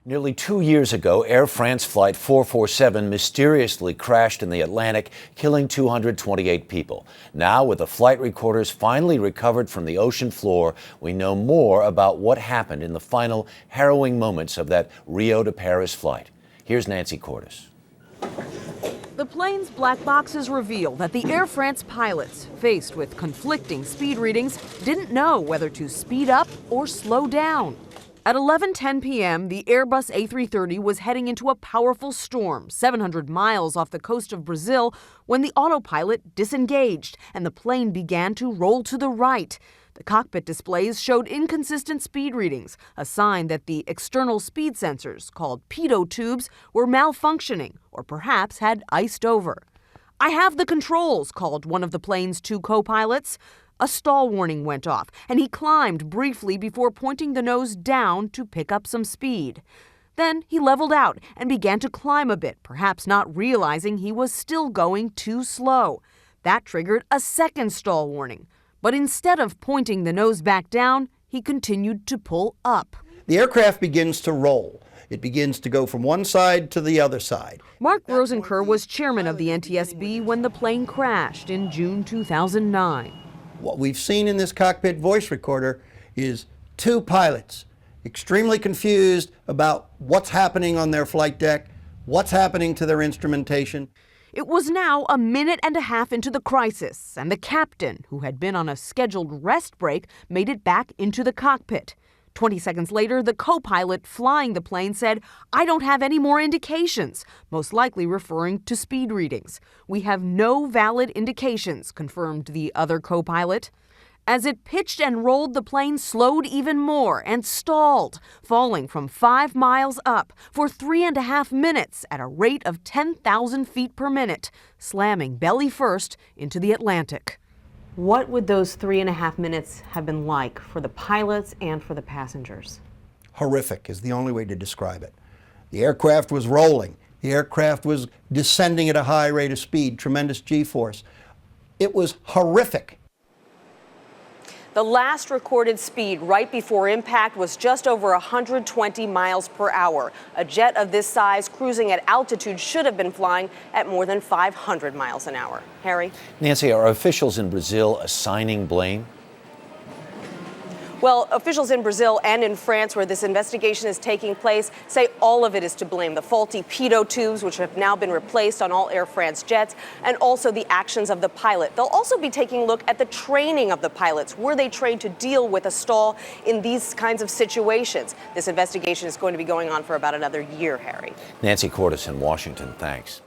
Nearly 2 years ago, Air France Flight 447 mysteriously crashed in the Atlantic, killing 228 people. Now, with the flight recorders finally recovered from the ocean floor, we know more about what happened in the final harrowing moments of that Rio to Paris flight. Here's Nancy Cordes. The plane's black boxes reveal that the Air France pilots, faced with conflicting speed readings, didn't know whether to speed up or slow down. At 11:10 p.m., the Airbus A330 was heading into a powerful storm 700 miles off the coast of Brazil when the autopilot disengaged and the plane began to roll to the right. The cockpit displays showed inconsistent speed readings, a sign that the external speed sensors, called pitot tubes, were malfunctioning or perhaps had iced over. "I have the controls," called one of the plane's two co-pilots. A stall warning went off, and he climbed briefly before pointing the nose down to pick up some speed. Then he leveled out and began to climb a bit, perhaps not realizing he was still going too slow. That triggered a second stall warning. But instead of pointing the nose back down, he continued to pull up. The aircraft begins to roll. It begins to go from one side to the other side. Mark Rosenker was chairman of the NTSB when the plane crashed in June 2009. What we've seen in this cockpit voice recorder is two pilots extremely confused about what's happening on their flight deck, what's happening to their instrumentation. It was now a minute and a half into the crisis, and the captain, who had been on a scheduled rest break, made it back into the cockpit. 20 seconds later, the co-pilot flying the plane said, "I don't have any more indications," most likely referring to speed readings. "We have no valid indications," confirmed the other co-pilot. As it pitched and rolled, the plane slowed even more and stalled, falling from 5 miles up for 3.5 minutes at a rate of 10,000 feet per minute, slamming belly first into the Atlantic. What would those 3.5 minutes have been like for the pilots and for the passengers? Horrific is the only way to describe it. The aircraft was rolling. The aircraft was descending at a high rate of speed, tremendous G-force. It was horrific. The last recorded speed right before impact was just over 120 miles per hour. A jet of this size cruising at altitude should have been flying at more than 500 miles an hour. Harry? Nancy, are officials in Brazil assigning blame? Well, officials in Brazil and in France, where this investigation is taking place, say all of it is to blame. The faulty pitot tubes, which have now been replaced on all Air France jets, and also the actions of the pilot. They'll also be taking a look at the training of the pilots. Were they trained to deal with a stall in these kinds of situations? This investigation is going to be going on for about another year, Harry. Nancy Cordes in Washington, thanks.